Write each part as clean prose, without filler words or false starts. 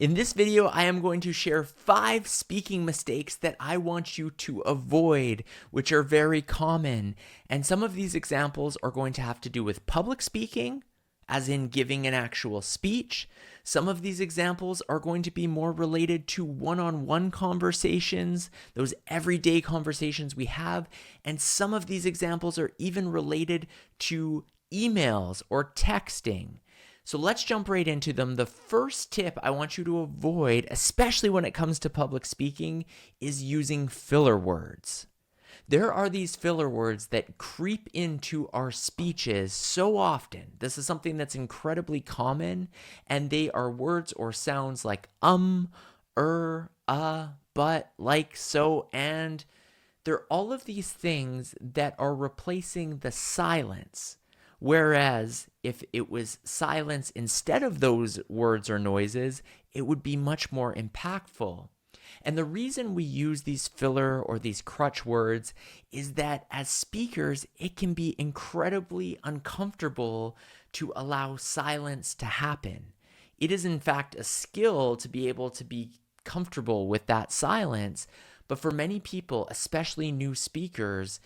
In this video, I am going to share 5 speaking mistakes that I want you to avoid, which are very common. And some of these examples are going to have to do with public speaking, as in giving an actual speech. Some of these examples are going to be more related to one-on-one conversations, those everyday conversations we have. And some of these examples are even related to emails or texting. So let's jump right into them. The first tip I want you to avoid, especially when it comes to public speaking, is using filler words. There are these filler words that creep into our speeches so often. This is something that's incredibly common, and they are words or sounds like but, like, so, and. They're all of these things that are replacing the silence. Whereas if it was silence instead of those words or noises, it would be much more impactful. And the reason we use these filler or these crutch words is that as speakers, it can be incredibly uncomfortable to allow silence to happen. It is in fact a skill to be able to be comfortable with that silence, but for many people, especially new speakers,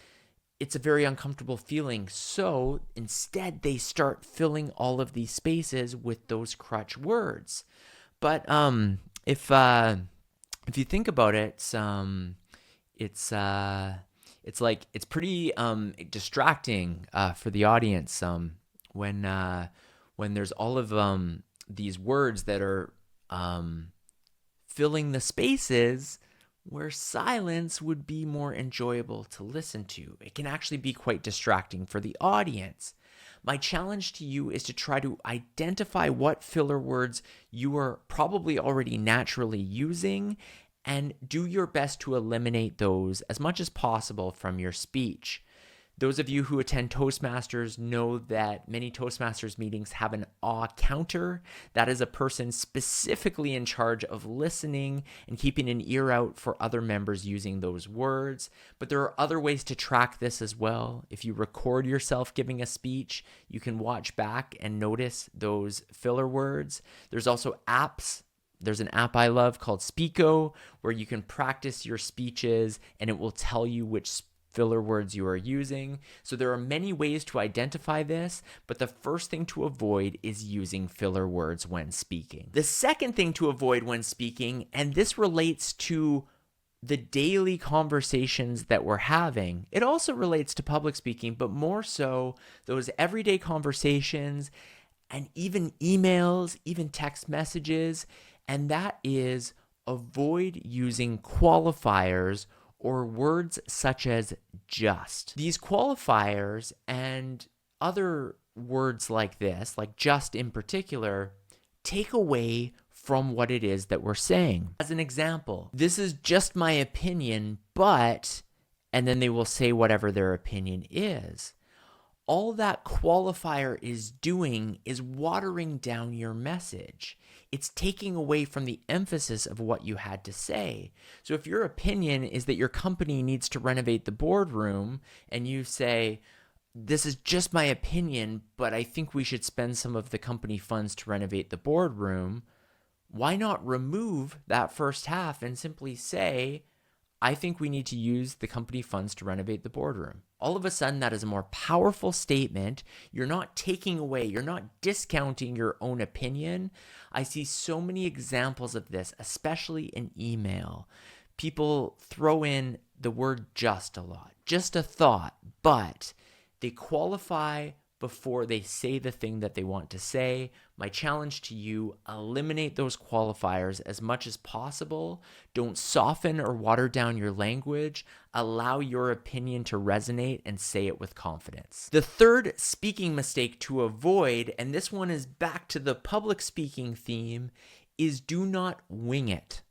it's a very uncomfortable feeling. So instead, they start filling all of these spaces with those crutch words. But if you think about it, it's pretty distracting for the audience when there's all of these words that are filling the spaces where silence would be more enjoyable to listen to. It can actually be quite distracting for the audience. My challenge to you is to try to identify what filler words you are probably already naturally using and do your best to eliminate those as much as possible from your speech. Those of you who attend Toastmasters know that many Toastmasters meetings have an awe counter. That is a person specifically in charge of listening and keeping an ear out for other members using those words. But there are other ways to track this as well. If you record yourself giving a speech, you can watch back and notice those filler words. There's also apps. There's an app I love called Speako where you can practice your speeches and it will tell you which filler words you are using. So there are many ways to identify this, but the first thing to avoid is using filler words when speaking. The second thing to avoid when speaking, and this relates to the daily conversations that we're having, it also relates to public speaking, but more so those everyday conversations and even emails, even text messages, and that is avoid using qualifiers or words such as just. These qualifiers and other words like this, like just in particular, take away from what it is that we're saying. As an example, this is just my opinion, but, and then they will say whatever their opinion is. All that qualifier is doing is watering down your message. It's taking away from the emphasis of what you had to say. So if your opinion is that your company needs to renovate the boardroom and you say, this is just my opinion, but I think we should spend some of the company funds to renovate the boardroom, why not remove that first half and simply say, I think we need to use the company funds to renovate the boardroom. All of a sudden, that is a more powerful statement. You're not taking away, you're not discounting your own opinion. I see so many examples of this, especially in email. People throw in the word just a lot, just a thought, but they qualify before they say the thing that they want to say. My challenge to you, eliminate those qualifiers as much as possible. Don't soften or water down your language. Allow your opinion to resonate and say it with confidence. The third speaking mistake to avoid, and this one is back to the public speaking theme, is do not wing it.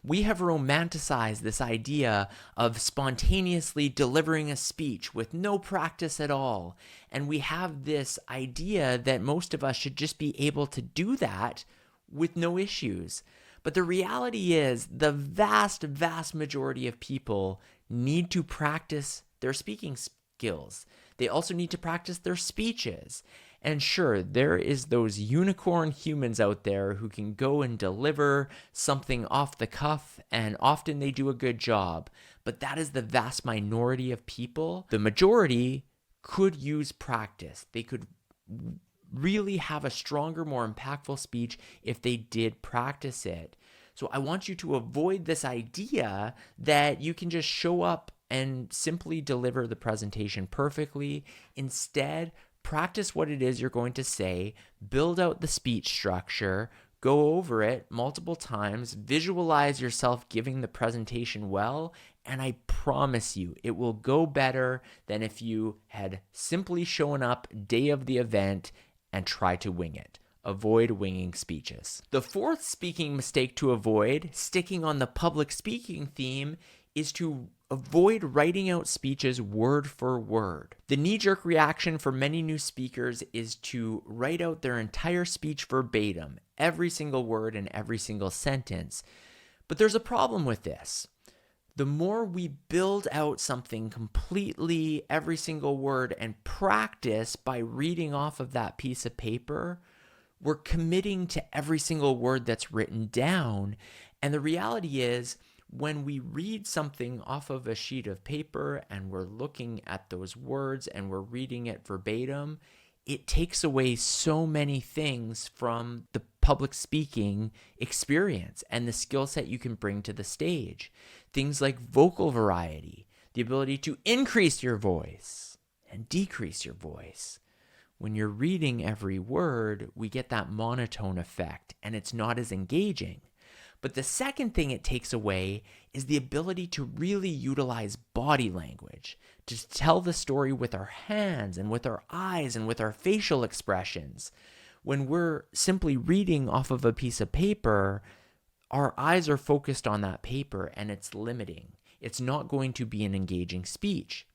We have romanticized this idea of spontaneously delivering a speech with no practice at all. And we have this idea that most of us should just be able to do that with no issues. But the reality is the vast, vast majority of people need to practice their speaking skills. They also need to practice their speeches. And sure, there is those unicorn humans out there who can go and deliver something off the cuff, and often they do a good job. But that is the vast minority of people. The majority could use practice. They could really have a stronger, more impactful speech if they did practice it. So I want you to avoid this idea that you can just show up and simply deliver the presentation perfectly. Instead, practice what it is you're going to say, build out the speech structure, go over it multiple times, visualize yourself giving the presentation well, and I promise you it will go better than if you had simply shown up day of the event and try to wing it. Avoid winging speeches. The fourth speaking mistake to avoid, sticking on the public speaking theme, is to avoid writing out speeches word for word. The knee-jerk reaction for many new speakers is to write out their entire speech verbatim, every single word and every single sentence. But there's a problem with this. The more we build out something completely, every single word, and practice by reading off of that piece of paper, we're committing to every single word that's written down. And the reality is, when we read something off of a sheet of paper and we're looking at those words and we're reading it verbatim, it takes away so many things from the public speaking experience and the skill set you can bring to the stage. Things like vocal variety, the ability to increase your voice and decrease your voice. When you're reading every word, we get that monotone effect and it's not as engaging. But the second thing it takes away is the ability to really utilize body language, to tell the story with our hands and with our eyes and with our facial expressions. When we're simply reading off of a piece of paper, our eyes are focused on that paper and it's limiting. It's not going to be an engaging speech.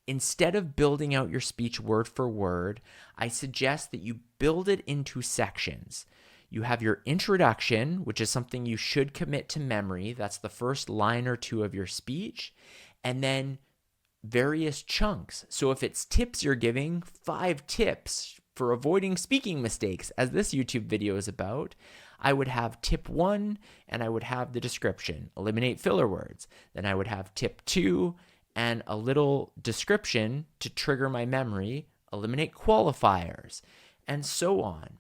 Instead of building out your speech word for word, I suggest that you build it into sections. You have your introduction, which is something you should commit to memory. That's the first line or two of your speech. And then various chunks. So if it's tips you're giving, 5 tips for avoiding speaking mistakes, as this YouTube video is about, I would have tip 1 and I would have the description, eliminate filler words. Then I would have tip 2 and a little description to trigger my memory, eliminate qualifiers, and so on.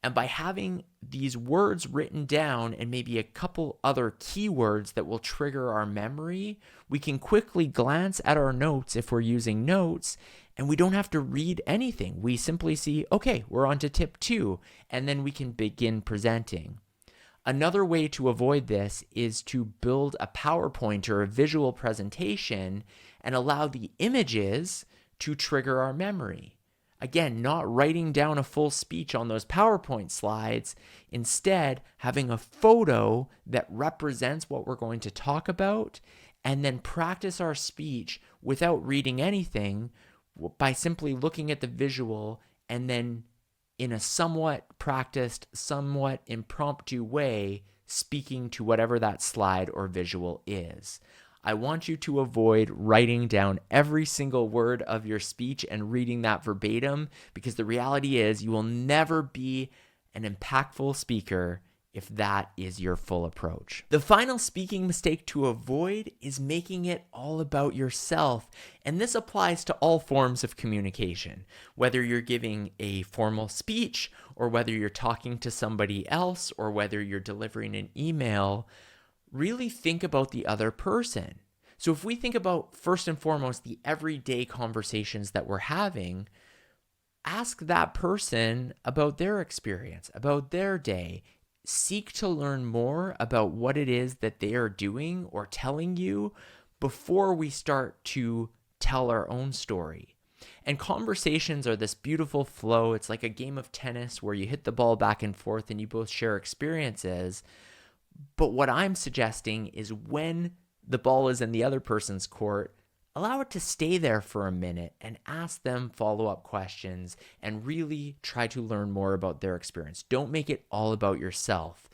And by having these words written down and maybe a couple other keywords that will trigger our memory, we can quickly glance at our notes if we're using notes, and we don't have to read anything. We simply see, okay, we're on to tip 2, and then we can begin presenting. Another way to avoid this is to build a PowerPoint or a visual presentation and allow the images to trigger our memory. Again, not writing down a full speech on those PowerPoint slides, instead having a photo that represents what we're going to talk about, and then practice our speech without reading anything by simply looking at the visual and then in a somewhat practiced, somewhat impromptu way, speaking to whatever that slide or visual is. I want you to avoid writing down every single word of your speech and reading that verbatim, because the reality is you will never be an impactful speaker if that is your full approach. The final speaking mistake to avoid is making it all about yourself. And this applies to all forms of communication, whether you're giving a formal speech or whether you're talking to somebody else or whether you're delivering an email. Really think about the other person. So if we think about, first and foremost, the everyday conversations that we're having, ask that person about their experience, about their day. Seek to learn more about what it is that they are doing or telling you before we start to tell our own story. And conversations are this beautiful flow. It's like a game of tennis where you hit the ball back and forth and you both share experiences. But what I'm suggesting is when the ball is in the other person's court, allow it to stay there for a minute and ask them follow-up questions and really try to learn more about their experience. Don't make it all about yourself.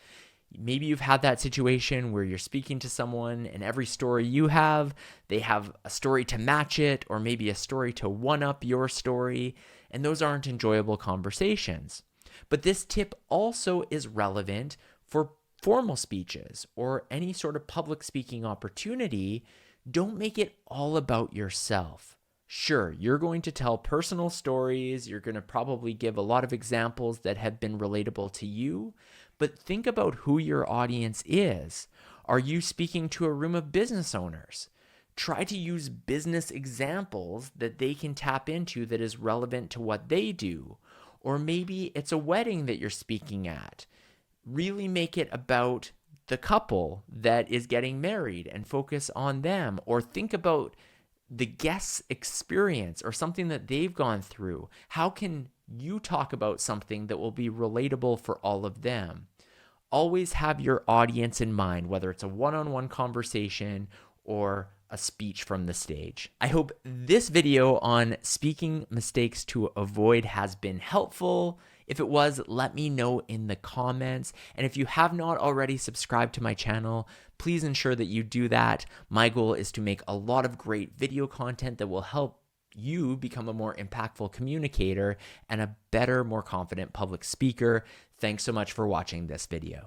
Maybe you've had that situation where you're speaking to someone and every story you have, they have a story to match it or maybe a story to one-up your story. and those aren't enjoyable conversations. But this tip also is relevant for formal speeches or any sort of public speaking opportunity. Don't make it all about yourself. Sure, you're going to tell personal stories, you're going to probably give a lot of examples that have been relatable to you, but think about who your audience is. Are you speaking to a room of business owners? Try to use business examples that they can tap into that is relevant to what they do. Or maybe it's a wedding that you're speaking at. Really make it about the couple that is getting married and focus on them. Or think about the guest's experience or something that they've gone through. How can you talk about something that will be relatable for all of them? Always have your audience in mind, whether it's a one-on-one conversation or a speech from the stage. I hope this video on speaking mistakes to avoid has been helpful. If it was, let me know in the comments. And if you have not already subscribed to my channel, please ensure that you do that. My goal is to make a lot of great video content that will help you become a more impactful communicator and a better, more confident public speaker. Thanks so much for watching this video.